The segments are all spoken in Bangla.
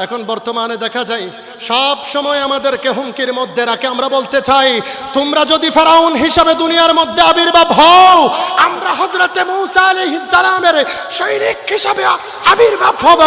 এখন বর্তমানে দেখা যায় সব সময় আমাদেরকে হুমকির মধ্যে রাখে। আমরা বলতে চাই, তোমরা যদি ফেরাউন হিসাবে দুনিয়ার মধ্যে আবির্ভাব হও, আমরা হযরতে মূসা আলাইহিস সালামের সৈনিক হিসাবে আবির্ভাব হব।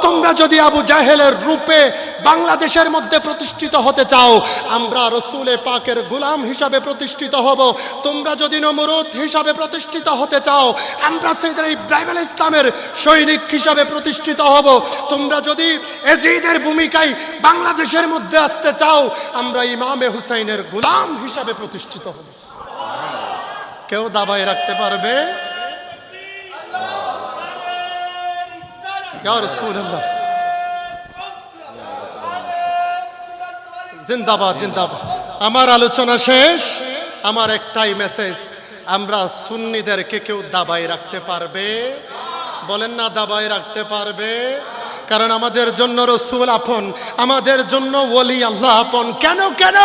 তোমরা যদি আবু জাহেলের রূপে বাংলাদেশের মধ্যে প্রতিষ্ঠিত হতে চাও, আমরা রসুলে পাকের গোলাম হিসাবে প্রতিষ্ঠিত হব। তোমরা যদি নমরুদ হিসাবে প্রতিষ্ঠিত হতে চাও, আমরা সাইয়েদনা ইব্রাহিম আলাইহিস ইসলামের সৈনিক হিসাবে প্রতিষ্ঠিত হব। তোমরা যদি এজিদের ভূমিকায় বাংলাদেশের মধ্যে আসতে চাও, আমরা ইমামে হুসাইনের গোলাম হিসাবে প্রতিষ্ঠিত হব। কেউ দাবায় রাখতে পারবে? ইয়া রাসূলুল্লাহ, জিন্দাবাদ জিন্দাবাদ। আমার আলোচনা শেষ, আমার একটাই মেসেজ, আমরা সুন্নিদেরকে কেউ দাবায় রাখতে পারবে? বলেন না, দাবায় রাখতে পারবে? কারণ আমাদের জন্য রসুল আপন, আমাদের জন্য ওলি আল্লাহ আপন। কেন কেন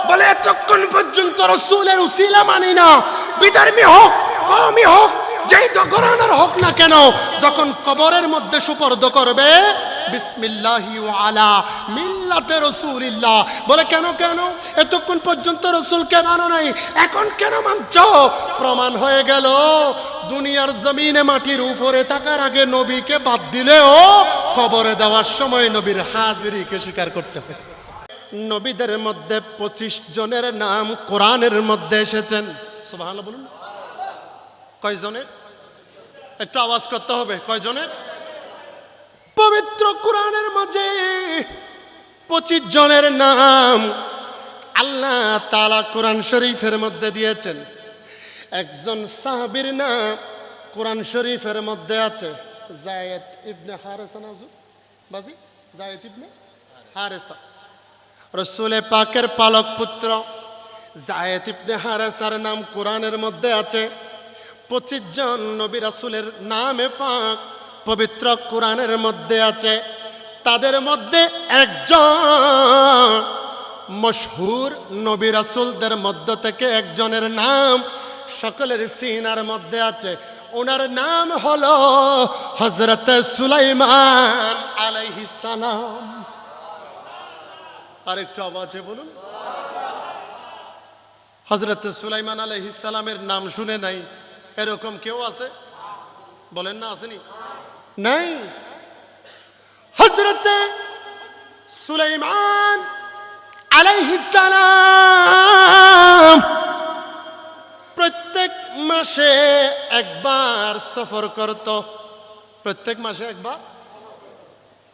বলে, এতক্ষণ পর্যন্ত রসুলের উসিলা মানি না। বিধর্মী হোক, কওমি হোক, যেই তো ঘরানার হোক না কেন, যখন কবরের মধ্যে সুপর্দ করবে, বিসমিল্লাহি ওয়া আলা মিল্লাতে রাসূলিল্লাহ বলে। কেন কেন এতক্ষণ পর্যন্ত রাসূলকে মানো নাই, এখন কেন মানছো? প্রমাণ হয়ে গেল, দুনিয়ার জমিনে মাটির উপরে থাকার আগে নবীকে বাদ দিলেও কবরে দেওয়ার সময় নবীর হাজিরিকে স্বীকার করতে হবে। নবীদের মধ্যে 25 জনের নাম কোরআনের মধ্যে এসেছেন। সুবহানাল্লাহ বলুন। কয়জনের? একটু আওয়াজ করতে হবে। কয়জনের? পবিত্র কোরআনের মধ্যে 25 জনের নাম আল্লাহ তাআলা কোরআন শরীফের মধ্যে দিয়েছেন। একজন সাহাবীর নাম কোরআন শরীফের মধ্যে আছে, যায়েদ ইবনে হারেসা। নাজু বাজি, যায়েদ ইবনে হারেসা রাসূল পাকের পালক পুত্র। যায়েদ ইবনে হারেসার নাম কোরআনের মধ্যে আছে। 25 জন নবী রাসূলের নামে পাক পবিত্র কোরআনের মধ্যে আছে। তাদের মধ্যে একজন মশহুর নবী রাসূলদের মধ্য থেকে একজনের নাম সকলের সিনার মধ্যে আছে। ওনার নাম হলো হযরত সুলাইমান আলাইহিস সালাম। আরেকটু আওয়াজে বলুন। হযরত সুলাইমান আলাইহিস সালামের নাম শুনে নাই এরকম কেউ আছে? বলেন না, আসেনি? নাই। হযরত সুলাইমান আলাইহিস সালাম প্রত্যেক মাসে একবার সফর করত। প্রত্যেক মাসে একবার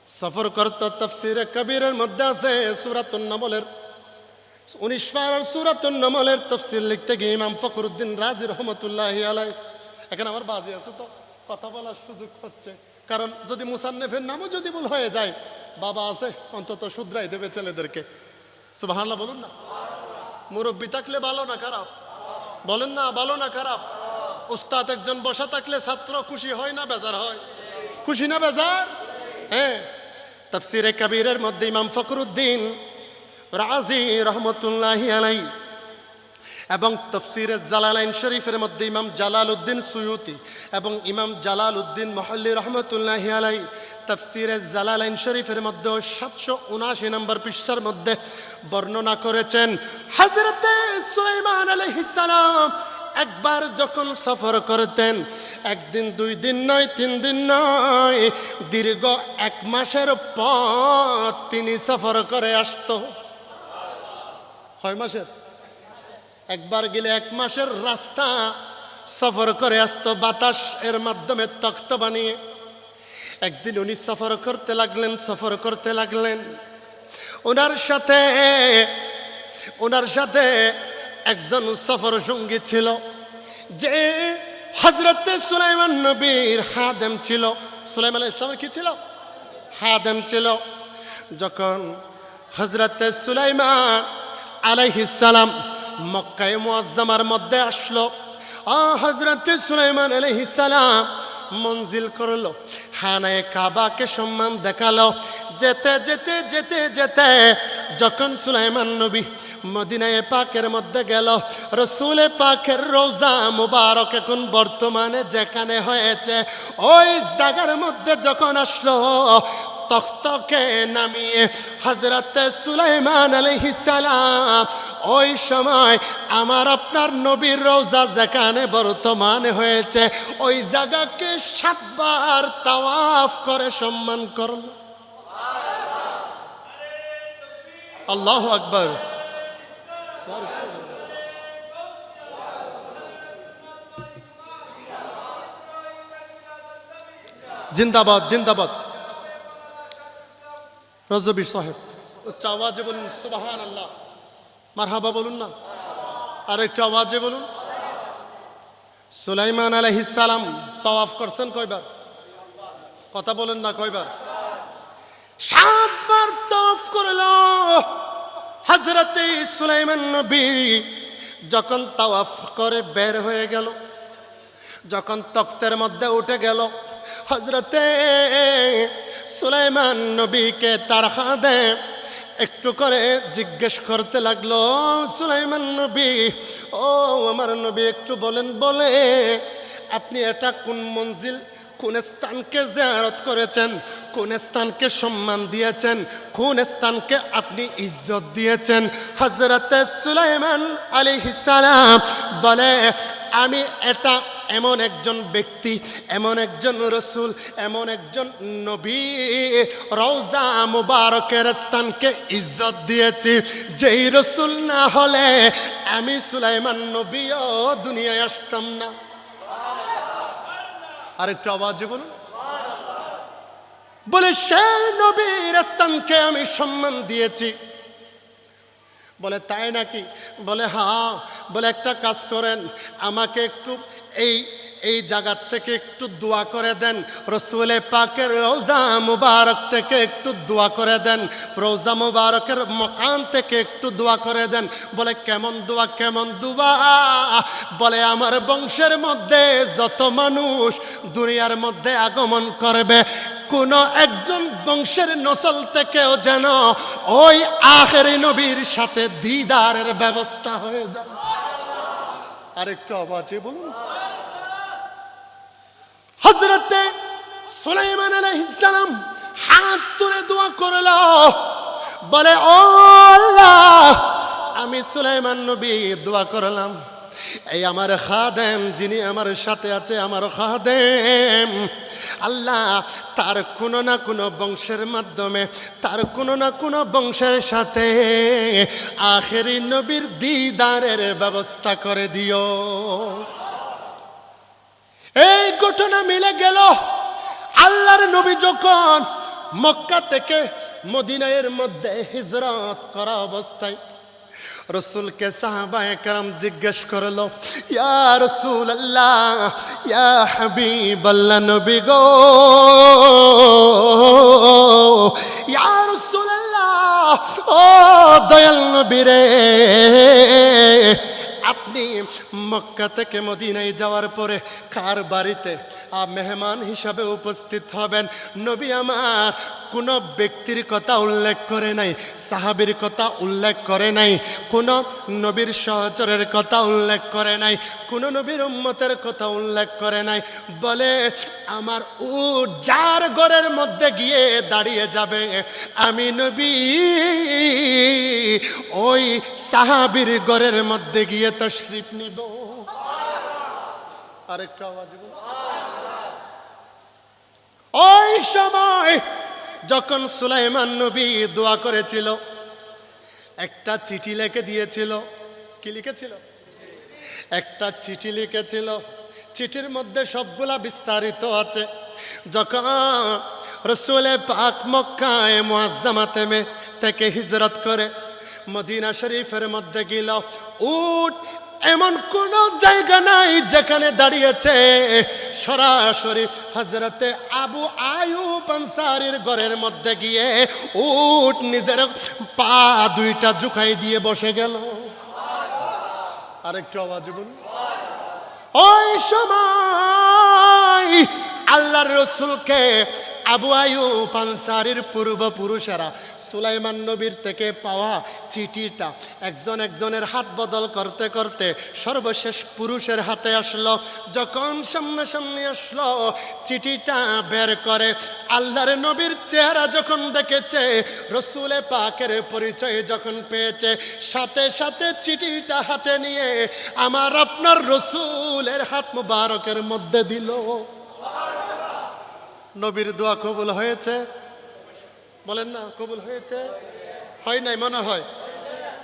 সফর করত। তাফসীরে কবীরের মধ্যে আছে সূরাতুন নামলের 19 পারার সূরাতুন নামলের তাফসীর লিখতে গিয়ে ইমাম ফখরুদ্দিন রাজি রহমাতুল্লাহি আলাইহি, এখানে আমার বাজি আছে তো কথা বলার সুযোগ হচ্ছে, কারণ যদি মুসান্নিফের নামও যদি ভুল হয়ে যায়, বাবা আছে অন্তত শুধরাই দেবে ছেলেদেরকে। সুবহানাল্লাহ বলুন না। মুরব্বি থাকলে ভালো না খারাপ? বলেন না, ভালো না খারাপ? উস্তাদ একজন বসা থাকলে ছাত্র খুশি হয় না বেজার হয়? খুশি না বেজার? হ্যাঁ। তাফসীরে কবীরের মধ্যে ইমাম ফখরুদ্দিন রাজি রহমতুল্লাহি আলাইহি এবং তাফসীরে জালালাইন শরীফের মধ্যে ইমাম জালালউদ্দিন সুয়ুতি এবং ইমাম জালালউদ্দিন মুহাল্লি রহমতুল্লাহি আলাইহি তাফসীরে জালালাইন শরীফের মধ্যে 779 নম্বর পৃষ্ঠার মধ্যে বর্ণনা করেছেন, হযরত সুলাইমান আলাইহিস সালাম একবার যখন সফর করতেন, একদিন 2 দিন নয়, 3 দিন নয়, দীর্ঘ 1 মাসের পথ তিনি সফর করে আসতো। 6 মাসের একবার গেলে 1 মাসের রাস্তা সফর করে আসতো বাতাস এর মাধ্যমে তখ্ত বানিয়ে। একদিন উনি সফর করতে লাগলেন। ওনার সাথে একজন সফর সঙ্গী ছিল, যে হযরত সুলাইমান নবীর খাদেম ছিল। সুলাইমান আলাইহিস সালামের কি ছিল? খাদেম ছিল। যখন হযরত সুলাইমান আলাইহিস সালাম মক্কায়ে মুআজ্জামার মধ্যে আসলো, হযরত সুলাইমান আলাইহিস সালাম মঞ্জিল করলো, খানায়ে কাবাকে সম্মান দেখালো। যেতে যেতে যেতে যেতে যখন সুলাইমান নবী মদিনায়ে পাকের মধ্যে গেল, রসুলে পাকের রওজা মুবারক এখন বর্তমানে যেখানে হয়েছে ওই জায়গার মধ্যে যখন আসলো, তখ্তকে নামিয়ে হযরতে সুলাইমান আলাইহিস সালাম ওই সময় আমার আপনার নবীর রওজা যেখানে বর্তমানে হয়েছে ওই জায়গাকে 7 বার তাওয়াফ করে সম্মান করল। আল্লাহু আকবার। জিন্দাবাদ জিন্দাবাদ। রজবী সাহেব উচ্চ আওয়াজে বলুন সুবহানাল্লাহ, মারহাবা বলুন না, আর একটু আওয়াজে বলুন। সুলাইমান আলাইহিস সালাম তাওয়াফ করছেন কয়বার? কথা বলেন না, কয়বার? 7 বার তাওয়াফ করলো। হযরতে সুলাইমান নবী যখন তাওয়াফ করে বের হয়ে গেল, যখন তখ্তের মধ্যে উঠে গেল, হযরতে সুলাইমান নবীকে তার খাদেম একটু করে জিজ্ঞেস করতে লাগলো, সুলাইমান নবী, ও আমার নবী একটু বলেন, বলে আপনি এটা কোন মঞ্জিল, কোন স্থানকে জিয়ারত করেছেন, কোন স্থানকে সম্মান দিয়েছেন, কোন স্থানকে আপনি ইজ্জত দিয়েছেন? হযরতে সুলাইমান আলাইহিস সালাম বলে, আমি এটা এমন একজন ব্যক্তি, এমন একজন রসুল, এমন একজন নবী রওজা মুবারকের স্থানকে ইজ্জত দিয়েছি যেই রসুল না হলে আমি সুলাইমান নবীও দুনিয়ায় আসতাম না। আরেকটু আওয়াজে বলুন। বলে সেই নবীর স্থানকে আমি সম্মান দিয়েছি। বলে তাই নাকি? বলে হ্যাঁ। বলে একটা কাজ করেন, আমাকে একটু এই জায়গার থেকে একটু দোয়া করে দেন, রসুল পাকের রওজা মুবারক থেকে একটু দোয়া করে দেন, রওজা মুবারকের মকাম থেকে একটু দোয়া করে দেন। বলে কেমন দোয়া, কেমন দোয়া? বলে আমার বংশের মধ্যে যত মানুষ দুনিয়ার মধ্যে আগমন করবে, কোন একজন বংশের নসল থেকেও যেন ওই আখেরি নবীর সাথে দিদারের ব্যবস্থা হয়ে যায়। আরেকটু আওয়াজে বলুন। হযরতে সুলাইমান আলাইহিস সালাম হাত তুলে দোয়া করলো, বলে ও আল্লাহ, আমি সুলাইমান নবী দোয়া করলাম, এই আমার খাদেম যিনি আমার সাথে আছে, আমার খাদেম আল্লাহ, তার কোনো না কোনো বংশের মাধ্যমে, তার কোনো না কোনো বংশের সাথে আখেরি নবীর দিদারের ব্যবস্থা করে দিও। এই ঘটনা মিলে গেল। আল্লাহর নবী যখন মক্কা থেকে মদিনার মধ্যে হিজরত করা অবস্থায় রসুলকে সাহাবায়ে কেরাম জিজ্ঞেস করলো, ইয়া রাসূলুল্লাহ, ইয়া হাবিবাল্লাহ, নবী গো, ইয়া রাসূলুল্লাহ, ও দয়াল নবী রে, আপনি মক্কা থেকে মদিনায় যাওয়ার পরে কার বাড়িতে মেহমান হিসাবে উপস্থিত হবেন? নবী আমার কোনো ব্যক্তির কথা উল্লেখ করে নাই, সাহাবীর কথা উল্লেখ করে নাই, কোনো নবীর সহচরের কথা উল্লেখ করে নাই, কোনো নবীর উম্মতের কথা উল্লেখ করে নাই। বলে আমার উট যার ঘরের মধ্যে গিয়ে দাঁড়িয়ে যাবে, আমি নবী ওই সাহাবীর ঘরের মধ্যে গিয়ে তাশরীফ নিব। আরেকটা আওয়াজ। ওই সময় যখন সুলাইমান নবী দোয়া করেছিল, একটা চিঠি লিখে দিয়েছিল। কি লিখেছিল? একটা চিঠি লিখেছিল। চিঠির মধ্যে সবগুলা বিস্তারিত আছে। যখন রসুল পাক মক্কায়ে মুআজ্জামাতে থেকে হিজরত করে মদিনা শরীফের মধ্যে গেল, উট এমন কোন জায়গা নাই যেখানে দাঁড়িয়েছে, সরাসরি হযরতে আবু আয়ুব আনসারীর ঘরের মধ্যে গিয়ে উট নিজের পা দুইটা ঝুঁকাই দিয়ে বসে গেল। আরেকটু আওয়াজ বলুন। ওই সময় আল্লাহর রাসূলকে আবু আইয়ুব আনসারীর পূর্বপুরুষেরা সুলাইমান নবীর থেকে পাওয়া চিঠিটা একজন একজনের হাত বদল করতে করতে সর্বশেষ পুরুষের হাতে আসলো। যখন সামনাসামনি আসলো, চিঠিটা বের করে আল্লাহর নবীর চেহারা যখন দেখেছে, রসুলে পাকের পরিচয় যখন পেয়েছে, সাথে সাথে চিঠিটা হাতে নিয়ে আমার আপনার রসুলের হাত মুবারকের মধ্যে দিল। নবীর দোয়া কবুল হয়েছে? বলেন না, কবুল হয়েছে? হয় নাই মনে হয়?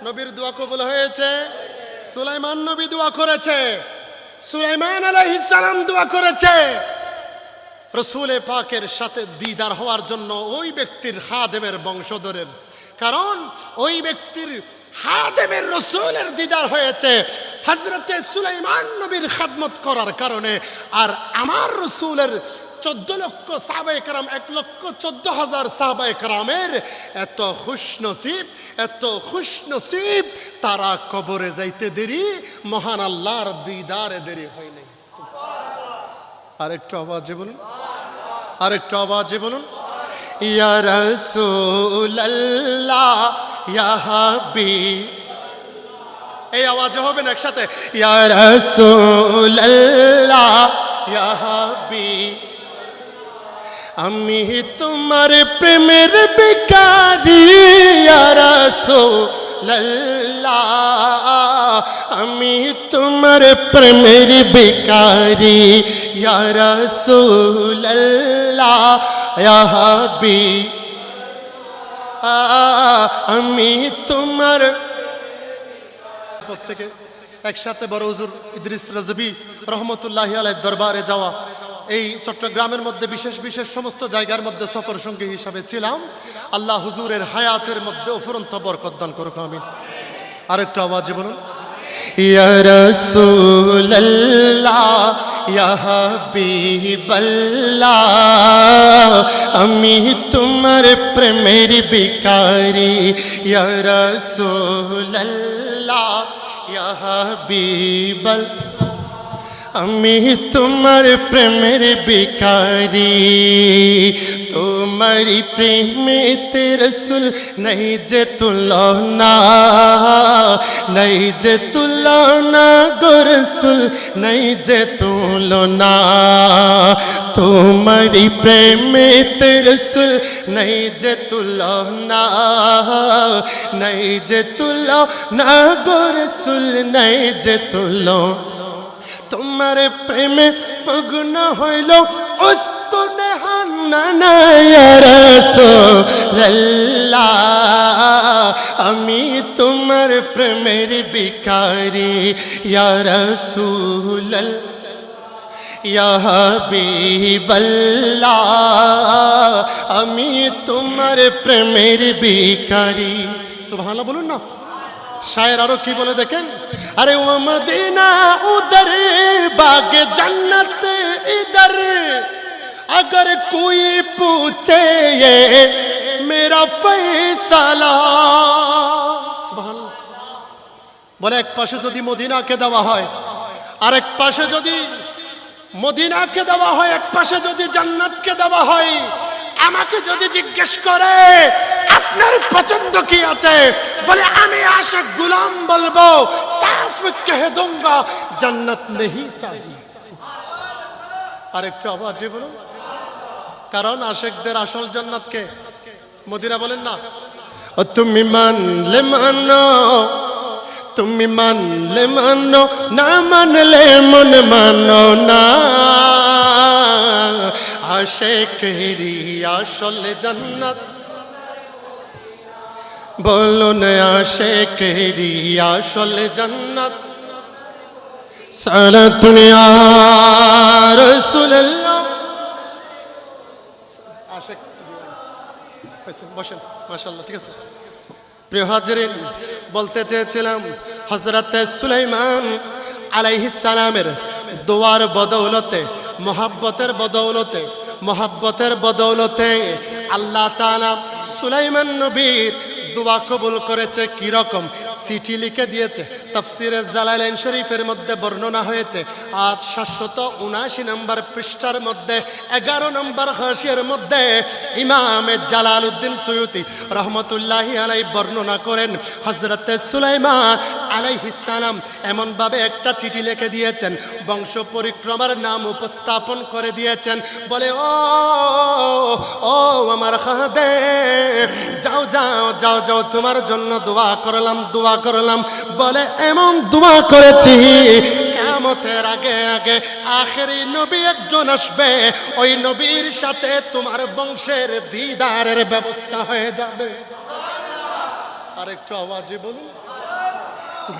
নবীর দোয়া কবুল হয়েছে। সুলাইমান নবী দোয়া করেছে, সুলাইমান আলাইহিস সালাম দোয়া করেছে রসুলে পাকের সাথে দিদার হওয়ার জন্য ওই ব্যক্তির খাদেমের বংশধরের। কারণ ওই ব্যক্তির খাদেমের রসুলের দিদার হয়েছে হযরতে সুলাইমান নবীর খেদমত করার কারণে। আর আমার রসুলের 14 লক্ষ সাহাবায়ে কেরাম, 1,14,000 সাহাবায়ে কেরামের এত খুশনসিব, এত খুশনসিব, তারা কবরে যাইতে দেরি, মহান আল্লাহর দিদারে দেরি হয় নাই। আরেকটু আওয়াজে বলুন, আরেকটু আওয়াজে বলুন, ইয়া রাসূলুল্লাহ ইয়া হাবিব। এই আওয়াজে হবে না একসাথে, ইয়া রাসূলুল্লাহ ইয়া হাবিব। আমি তোমার প্রেমের ভিখারি ইয়া রাসূলুল্লাহ, আমি তোমার প্রেমের ভিখারি ইয়া রাসূলুল্লাহ ইয়া হাবিব। আমি তোমার প্রত্যেকে একসাথে বড় হুজুর ইদ্রিস রাজবি রহমতুল্লাহি আলাইহির দরবারে যাওয়া। এই চট্টগ্রামের মধ্যে বিশেষ বিশেষ সমস্ত জায়গার মধ্যে সফর সঙ্গী হিসাবে ছিলাম। আল্লাহ হুজুরের হায়াতের মধ্যে অফুরন্ত বরকত দান করুক, আমিন। আরেকটু আওয়াজে বলুন, ইয়া রাসূলুল্লাহ ইয়া হাবিবাল্লাহ, আমি তোমার প্রেমের ভিখারি ইয়া রাসূলুল্লাহ ইয়া হাবিবাল্লাহ, আমি তোমার প্রেমের ভিখারি। তোমারি প্রেমেতে রসুল নাই যে তুলনা, নাই যে তুলনা গো রসুল, নাই যে তুলনা। তোমারি প্রেমেতে রসুল নাই যে তুলনা, নাই যে তুলনা গো রসুল, নাই যে তুলনা। তোমার প্রেমে মগ্ন হইল উস্তুনে হান্নানা ইয়া রাসূলুল্লাহ, আমি তোমার প্রেমের ভিখারি ইয়া রাসূলুল্লাহ ইয়া হাবিবাল্লাহ, আমি তোমার প্রেমের ভিখারি। সুবহানাল্লাহ বলুন না। শায়ের আরো কি বলে দেখেন, अरे वो मदीना उधर बाग जन्नत इधर, अगर कोई पूछे ये मेरा फैसला। বলে এক পাশে যদি মদিনাকে দেওয়া হয়, আর এক পাশে যদি মদিনাকে দেওয়া হয়, এক পাশে যদি জান্নাতকে দেওয়া হয়, আমাকে যদি জিজ্ঞেস করে আপনার পছন্দ কি আছে, বলে আমি আশিক গোলাম বলবো সাফ কহ दूंगा জান্নাত नहीं चाहिए। আর একটু আওয়াজে বলুন, কারণ আশিকদের আসল জান্নাত কে? মদিনা বলেন না। ও তুমি মানলে মানো, তুমি মানলে মানো, না মানলে মন মানো না। আশিকেরি আসল জান্নাত বলুন, আশিকেরি আসল জান্নাত সালাতুন ইয়া রাসূলুল্লাহ। আশিক বসেন, মাশাআল্লাহ, ঠিক আছে। প্রিয় হাজিরিন, বলতে চেয়েছিলাম হযরতে সুলাইমান আলাইহিস সালামের দোয়ার বদৌলতে, মোহাব্বতের বদৌলতে, মোহাব্বতের বদৌলতে আল্লাহ তাআলা সুলাইমান নবীর দোয়া কবুল করেছে। কি রকম? চিঠি লিখে দিয়েছে, তাফসিরে জালালাইন শরীফের মধ্যে বর্ণনা হয়েছে। আজ 779 নম্বর পৃষ্ঠার মধ্যে 11 নম্বর হাসিয়ার মধ্যে ইমাম জালালউদ্দিন সুয়ুতি রহমতুল্লাহি আলাইহি বর্ণনা করেন, হযরতে সুলাইমান আলাইহিস সালাম এমন ভাবে একটা চিঠি লিখে দিয়েছেন, বংশ পরিক্রমার নাম উপস্থাপন করে দিয়েছেন। বলে ও ও আমার খাদেম, যাও যাও যাও যাও, তোমার জন্য দোয়া করলাম, দোয়া করলাম। বলে এমন দোয়া করেছি কিয়ামতের আগে আগে আখেরি নবী একজন আসবে, ওই নবীর সাথে তোমার বংশের দিদারের ব্যবস্থা হয়ে যাবে। আর একটু আওয়াজে বলুন।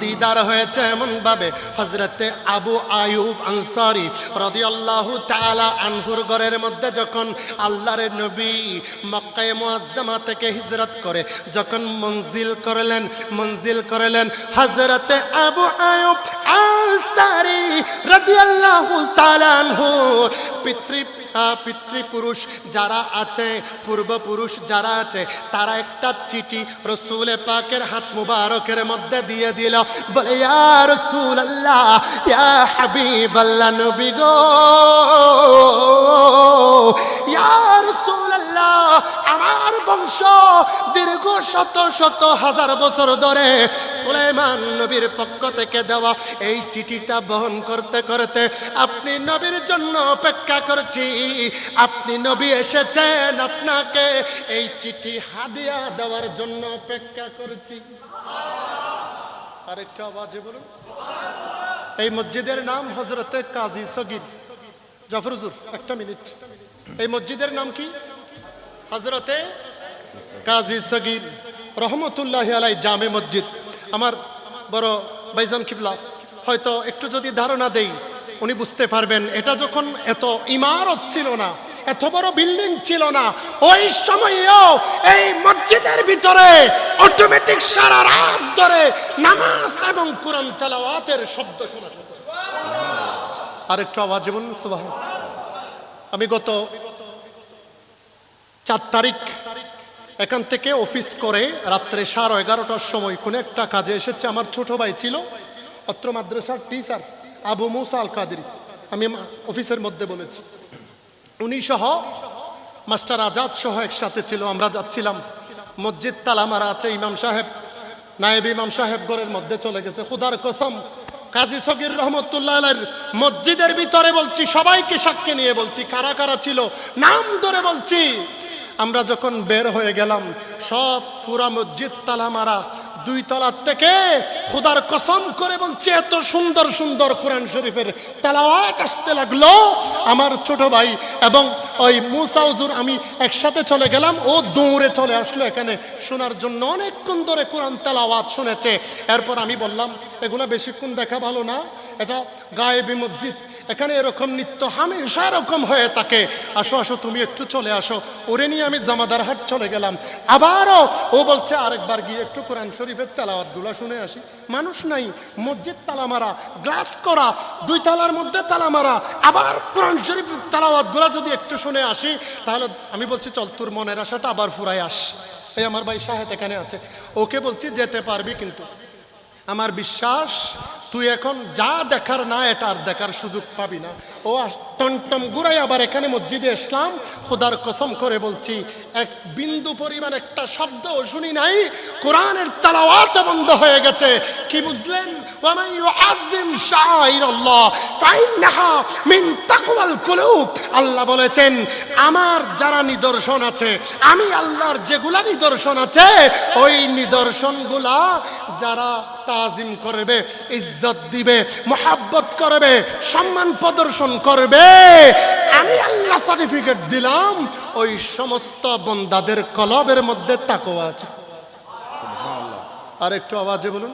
দিদার হয়েছে এমন ভাবে, হযরতে আবু আয়ুব আনসারী রাদিয়াল্লাহু তাআলা আনহুর ঘরের মধ্যে যখন আল্লাহর নবী মক্কা মুআজ্জামা থেকে হিজরত করে যখন মঞ্জিল করলেন হযরতে আবু আয়ুব আনসারী রাদিয়াল্লাহু তাআলা আনহু পিতৃপুরুষ যারা আছে, পূর্বপুরুষ যারা আছে, তারা একটা চিঠি রাসূল পাকের হাত মুবারকের মধ্যে দিয়ে দিল। বলে ইয়া রাসূলুল্লাহ, ইয়া হাবিবাল্লাহ, নবী গো, ইয়া রাসূলুল্লাহ, আমার বংশ দীর্ঘ শত শত হাজার বছর ধরে সুলাইমান নবীর পক্ষ থেকে দেওয়া এই চিঠিটা বহন করতে করতে আপনি নবীর জন্য অপেক্ষা করছি। আপনি নবী এসেছেন, আপনাকে এই চিঠি হাদিয়া দেওয়ার জন্য অপেক্ষা করছি। আরেকটা আওয়াজে বলুন। এই মসজিদের নাম হযরতে কাজী সগীর। জাফর হুজুর একটা মিনিট। এই মসজিদের নাম কি? হযরতে কাজী সগীর রহমতুল্লাহি আলাইহি জামে মসজিদ। আমার বড় ভাইজান কিবলা হয়তো একটু যদি ধারণা দেই উনি বুঝতে পারবেন। এটা যখন এত ইমারত ছিল না, এত বড় বিল্ডিং ছিল না, ওই সময়ও এই মসজিদের ভিতরে অটোমেটিক সারা রাত ধরে নামাজ এবং কোরআন তেলাওয়াতের শব্দ শোনা যেত। আর একটু আওয়াজে বলুন সুবহানাল্লাহ। আমি গত 4 তারিখ এখান থেকে অফিস করে রাত্রে 11:30টার সময় কোন একটা কাজে এসেছে। আমার ছোট ভাই ছিল অত্র মাদ্রাসার টিচার আবু মুসা আল কাদেরী, আমি অফিসের মধ্যে বলেছি। উনি সহ মাস্টার আজাদ সহ একসাথে ছিল। আমরা যাচ্ছিলাম, মসজিদ তালা মারা আছে, ইমাম সাহেব নায়েব ইমাম সাহেব ঘরের মধ্যে চলে গেছে। খুদার কসম কাজী সগীর রহমতুল্লাহ আলাইহির মসজিদের ভিতরে বলছি, সবাইকে সাক্ষী নিয়ে বলছি কারা কারা ছিল নাম ধরে বলছি। আমরা যখন বের হয়ে গেলাম সব পুরা মসজিদ তালা মারা, 2 তলা থেকে খুদার কসম করে বলছে এত সুন্দর সুন্দর কোরআন শরীফের তেলাওয়াত আসতে লাগলো। আমার ছোট ভাই এবং ওই মুসা হুজুর আমি একসাথে চলে গেলাম, ও দৌড়ে চলে আসলো এখানে শোনার জন্য। অনেকক্ষণ ধরে কোরআন তেলাওয়াত শুনেছে। এরপর আমি বললাম এগুলা বেশিক্ষণ দেখা ভালো না, এটা গায়েবী মসজিদ, এখানে এরকম নিত্য হামেশা এরকম হয়ে থাকে, আসো আসো তুমি একটু চলে আসো। ওরে নিয়ে আমি জামাদার হাট চলে গেলাম। আবারও ও বলছে আরেকবার গিয়ে একটু কোরআন শরীফের তেলাওয়াতগুলো শুনে আসি। মানুষ নাই, মসজিদ তালা মারা, গ্লাস করা, 2 তলার মধ্যে তালা মারা, আবার কোরআন শরীফের তেলাওয়াতগুলো যদি একটু শুনে আসি তাহলে আমি বলছি চল তোর মনের আশাটা আবার ফুরাই আস। এই আমার ভাই শাহেদ এখানে আছে, ওকে বলছি যেতে পারবি, কিন্তু আমার বিশ্বাস তুই এখন যা দেখার না এটা আর দেখার সুযোগ পাবি না। ও টমটম ঘুরাই আবার এখানে মসজিদে ইসলাম। খোদার কসম করে বলছি এক বিন্দু পরিমাণ একটা শব্দও শুনি নাই। কোরআনের তেলাওয়াত বন্ধ হয়ে গেছে। কি বুঝলেন? ওয়ামান ইউআযযিম শাআইরাল্লাহ ফাইন্নাহা মিন তাকওয়াল কুলুব। আল্লাহ বলেছেন আমার যারা নিদর্শন আছে, আমি আল্লাহর যেগুলা নিদর্শন আছে ওই নিদর্শনগুলা যারা তাজিম করবে, ইজ্জত দিবে, মহাব্বত করবে, সম্মান প্রদর্শন করবে, আমি আল্লাহ সার্টিফিকেট দিলাম ওই সমস্ত বান্দাদের কলবের মধ্যে তাকওয়া আছে। সুবহানাল্লাহ। আর একটু আওয়াজে বলুন।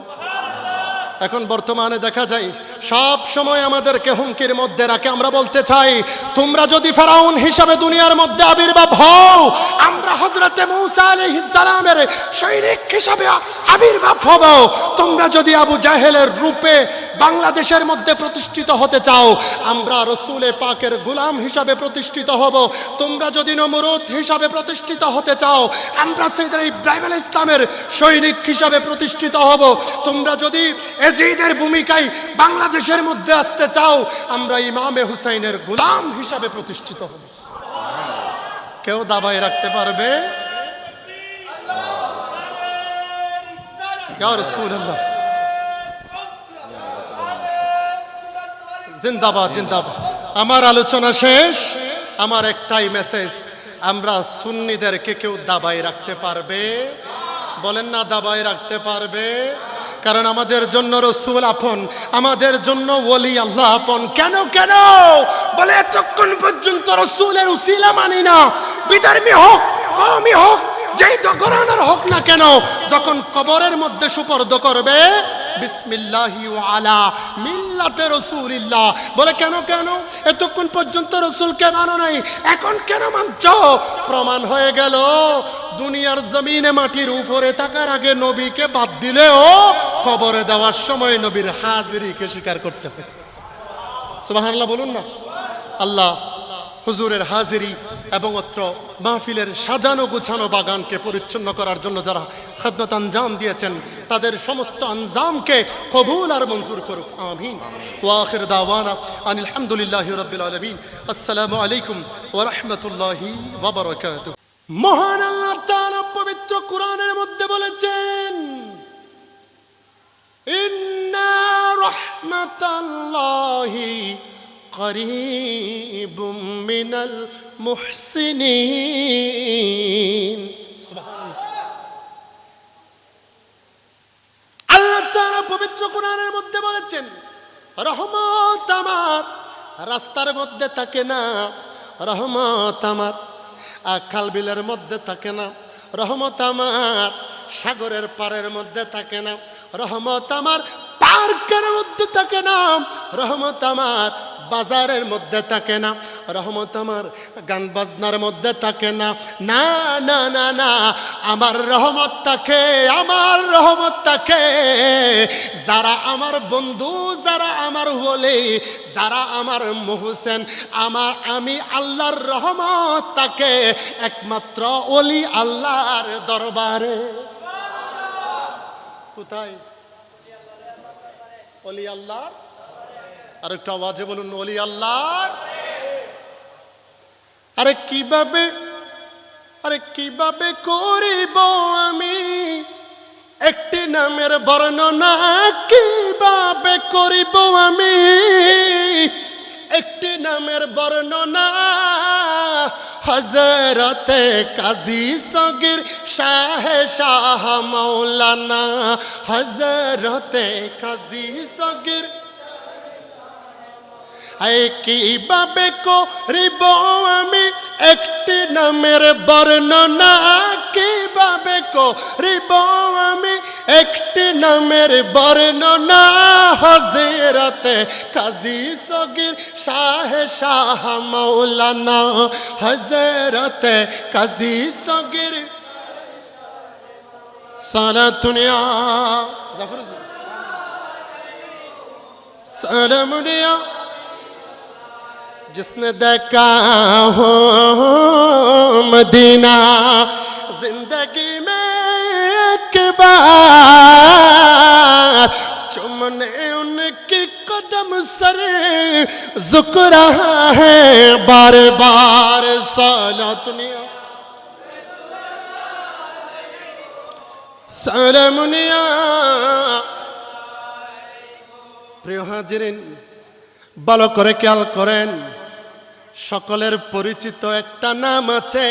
এখন বর্তমানে দেখা যায় সব সময় আমাদেরকে হুমকির মধ্যে রাখে। আমরা বলতে চাই তোমরা যদি ফেরাউন হিসাবে দুনিয়ার মধ্যে আবির্ভাব হও, আমরা হযরতে মূসা আলাইহিস সালামের সৈনিক হিসাবে আবির্ভাব হব। তোমরা যদি আবু জাহেলের রূপে বাংলাদেশের মধ্যে প্রতিষ্ঠিত হতে চাও, আমরা রসুলে পাকের গোলাম হিসাবে প্রতিষ্ঠিত হব। তোমরা যদি নমরুদ হিসাবে প্রতিষ্ঠিত হতে চাও, আমরা সাইয়েদনা ইব্রাহিম আলাইহিস সালামের সৈনিক হিসাবে প্রতিষ্ঠিত হব। তোমরা যদি এজিদের ভূমিকায় বাংলাদেশের মধ্যে আসতে চাও, আমরা ইমামে হুসাইনের গোলাম হিসাবে প্রতিষ্ঠিত হব। কেউ দাবায় রাখতে পারবে? ইয়া রাসূলুল্লাহ, জিন্দাবাদ জিন্দাবাদ। আমার আলোচনা শেষ, আমার একটাই মেসেজ, আমরা সুন্নিদেরকে কেউ দাবায় রাখতে পারবে? বলেন না দাবায় রাখতে পারবে? কারণ আমাদের জন্য রসুল আপন, আমাদের জন্য ওলি আল্লাহ আপন। কেন কেন বলে, এতক্ষণ পর্যন্ত রসুলের উসিলা মানি না, বিধর্মী হোক কওমি হোক যেই তো ঘরানার হোক না কেন, যখন কবরের মধ্যে সুপর্দ করবে বিসমিল্লাহি ওয়া আলা মিল্লাতে রাসূলিল্লাহ, বলে কেন কেন এতক্ষণ পর্যন্ত রাসূলকে মানো নাই, এখন কেন মানছো? প্রমাণ হয়ে গেল দুনিয়ার জমিনে মাটির উপরে থাকার আগে নবীকে বাদ দিলেও কবরে দেওয়ার সময় নবীর হাজিরিকে স্বীকার করতে হবে। সুবহানাল্লাহ বলুন না। আল্লাহ হুজুরের হাজিরি এবং অত্র মাহফিলের সাজানো গুছানো বাগানকে পরিচ্ছন্ন করার জন্য যারা খেদমত আঞ্জাম দিয়েছেন, তাদের সমস্ত আঞ্জামকে কবুল আর মঞ্জুর করুক, আমিন। ওয়া আখির দাওয়ানা আনিল হামদুলিল্লাহি রাব্বিল আলামিন। আসসালামু আলাইকুম ওয়া রাহমাতুল্লাহি ওয়া বারাকাতুহু। মহান আল্লাহ তাআলা পবিত্র কোরআনের মধ্যে বলেছেন, ইন্না রাহমাতাল্লাহি করিবুম মিনাল মুহসিনিন। আল্লাহ তাআলা পবিত্র কোরআনের মধ্যে বলেছেন, রহমত আমার রাস্তার মধ্যে থাকে না, রহমত আমার খাল বিলের মধ্যে থাকে না, রহমত আমার সাগরের পারের মধ্যে থাকে না, রহমত আমার পার্কের মধ্যে থাকে না, রহমত আমার বাজারের মধ্যে থাকে না, রহমত আমার গান বাজনার মধ্যে থাকে না, না না না না, আমার রহমত থাকে, আমার রহমত থাকে যারা আমার বন্ধু, যারা আমার ওলি, যারা আমার মুহসিন, আমি আল্লাহর রহমত থাকে একমাত্র ওলি আল্লাহর দরবারে। কোথায়? ওলি আল্লাহ। আর একটা আওয়াজে বলুন, ওলি আল্লাহ। আরে কিভাবে করিব আমি একটি নামের বর্ণনা, কিভাবে করিব আমি একটি নামের বর্ণনা, হযরতে কাজী সগীর শাহে শাহ মাওলানা, হযরতে কাজী সগীর। কিভাবে করিব আমি একটি নামের বর্ণনা, কিভাবে করিব আমি একটি নামের বর্ণনা, হযরতে কাজী সগীর শাহে শাহ মাওলানা, হযরতে কাজী সগীর। সালাতুনিয়া জাফর সালামুনিয়া जिसने देखा हो मदीना, जिंदगी में एक बार चुमने उनकी कदम सर झुक रहा है बार बार। सालातुनिया सालामुनिया। প্রিয় হাজিরিন, ভালো করে খেয়াল করেন, সকলের পরিচিত একটা নাম আছে,